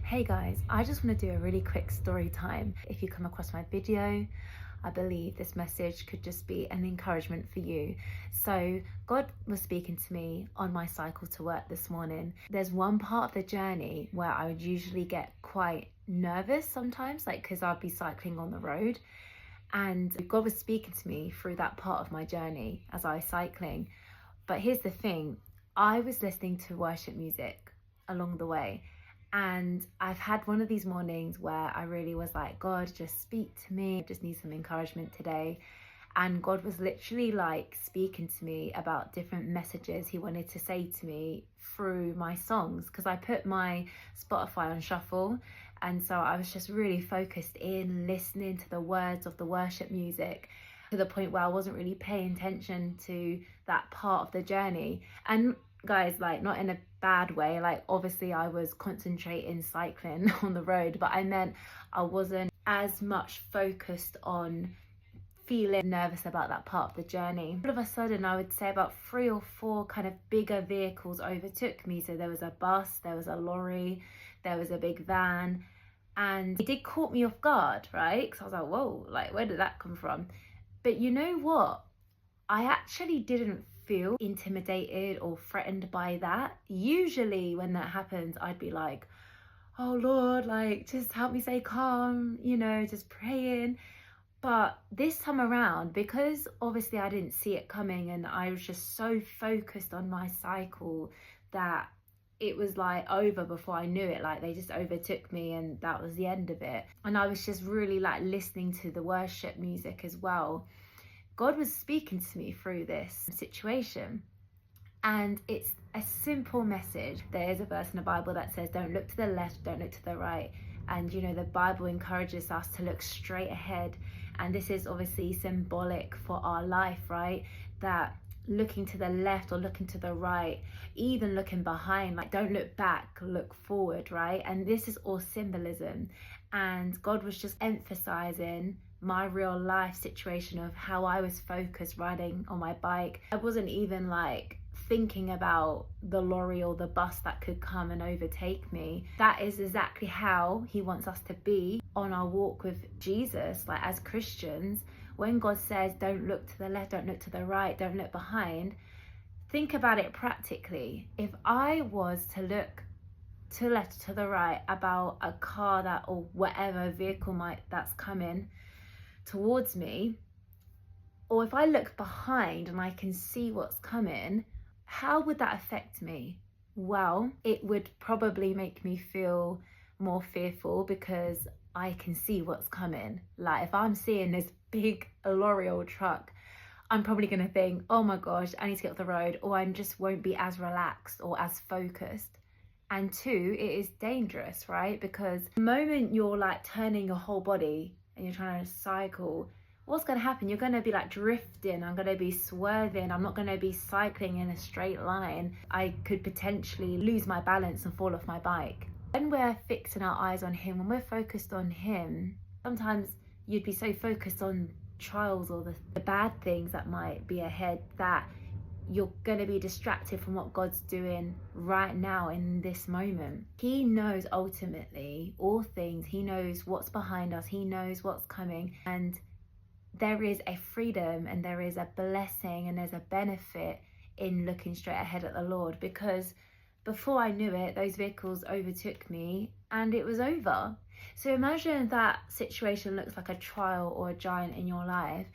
Hey guys, I just want to do a really quick story time. If you come across my video, I believe this message could just be an encouragement for you. So God was speaking to me on my cycle to work this morning. There's one part of the journey where I would usually get quite nervous sometimes, like because I'd be cycling on the road, and God was speaking to me through that part of my journey as I was cycling. But here's the thing, I was listening to worship music along the way. And I've had one of these mornings where I really was like, God, just speak to me. I just need some encouragement today. And God was literally like speaking to me about different messages he wanted to say to me through my songs, because I put my Spotify on shuffle. And so I was just really focused in listening to the words of the worship music, to the point where I wasn't really paying attention to that part of the journey. And guys, like, not in a bad way, like obviously I was concentrating cycling on the road, but I meant I wasn't as much focused on feeling nervous about that part of the journey. All of a sudden, I would say about 3 or 4 kind of bigger vehicles overtook me. So there was a bus, there was a lorry, there was a big van, and it did caught me off guard, right? Because I was like, whoa, like where did that come from? But you know what? I actually didn't feel intimidated or threatened by that. Usually when that happens, I'd be like, oh Lord, like just help me stay calm, just praying. But this time around, because obviously I didn't see it coming and I was just so focused on my cycle that it was like over before I knew it. Like they just overtook me and that was the end of it. And I was just really like listening to the worship music as well. God was speaking to me through this situation, and it's a simple message. There is a verse in the Bible that says, don't look to the left, don't look to the right. And the Bible encourages us to look straight ahead. And this is obviously symbolic for our life, right? That looking to the left or looking to the right, even looking behind, like don't look back, look forward, right? And this is all symbolism. And God was just emphasizing my real life situation of how I was focused riding on my bike. I wasn't even like thinking about the lorry or the bus that could come and overtake me. That is exactly how he wants us to be on our walk with Jesus. Like as Christians, when God says don't look to the left, don't look to the right, don't look behind, think about it practically. If I was to look to the left, to the right about a car that or whatever vehicle that's coming towards me, or if I look behind and I can see what's coming, how would that affect me? Well, it would probably make me feel more fearful because I can see what's coming. Like if I'm seeing this big lorry or truck, I'm probably going to think, oh my gosh, I need to get off the road, or I just won't be as relaxed or as focused. And 2, it is dangerous, right? Because the moment you're like turning your whole body and you're trying to cycle, what's going to happen? You're going to be like drifting. I'm going to be swerving. I'm not going to be cycling in a straight line. I could potentially lose my balance and fall off my bike. When we're fixing our eyes on him, when we're focused on him, sometimes you'd be so focused on trials or the bad things that might be ahead that you're going to be distracted from what God's doing right now in this moment. He knows ultimately all things. He knows what's behind us. He knows what's coming. And there is a freedom and there is a blessing and there's a benefit in looking straight ahead at the Lord, because before I knew it, those vehicles overtook me and it was over. So imagine that situation looks like a trial or a giant in your life.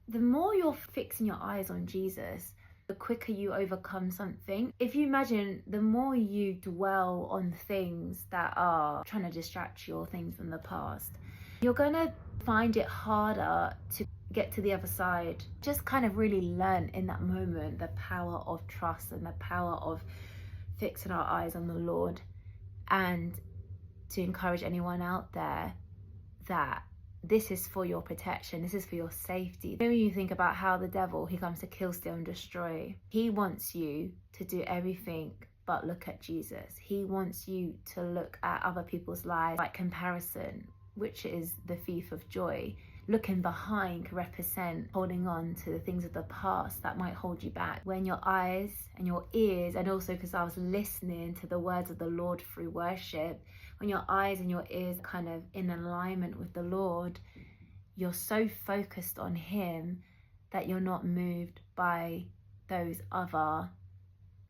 The more you're fixing your eyes on Jesus, the quicker you overcome something. If you imagine, the more you dwell on things that are trying to distract you or things from the past, you're gonna find it harder to get to the other side. Just kind of really learn in that moment the power of trust and the power of fixing our eyes on the Lord. And to encourage anyone out there that this is for your protection, this is for your safety. When you think about how the devil, he comes to kill, steal and destroy, he wants you to do everything but look at Jesus. He wants you to look at other people's lives like comparison, which is the thief of joy. looking behind can represent holding on to the things of the past that might hold you back. When your eyes and your ears, and also because I was listening to the words of the Lord through worship, when your eyes and your ears kind of in alignment with the Lord, you're so focused on Him that you're not moved by those other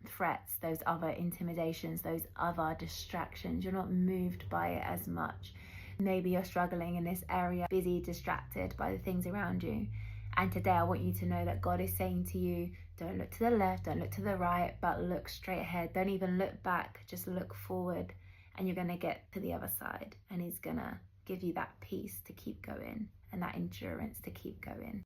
threats, those other intimidations, those other distractions. You're not moved by it as much. Maybe you're struggling in this area, busy, distracted by the things around you. And today I want you to know that God is saying to you, don't look to the left, don't look to the right, but look straight ahead. Don't even look back, just look forward, and you're going to get to the other side. And He's going to give you that peace to keep going and that endurance to keep going.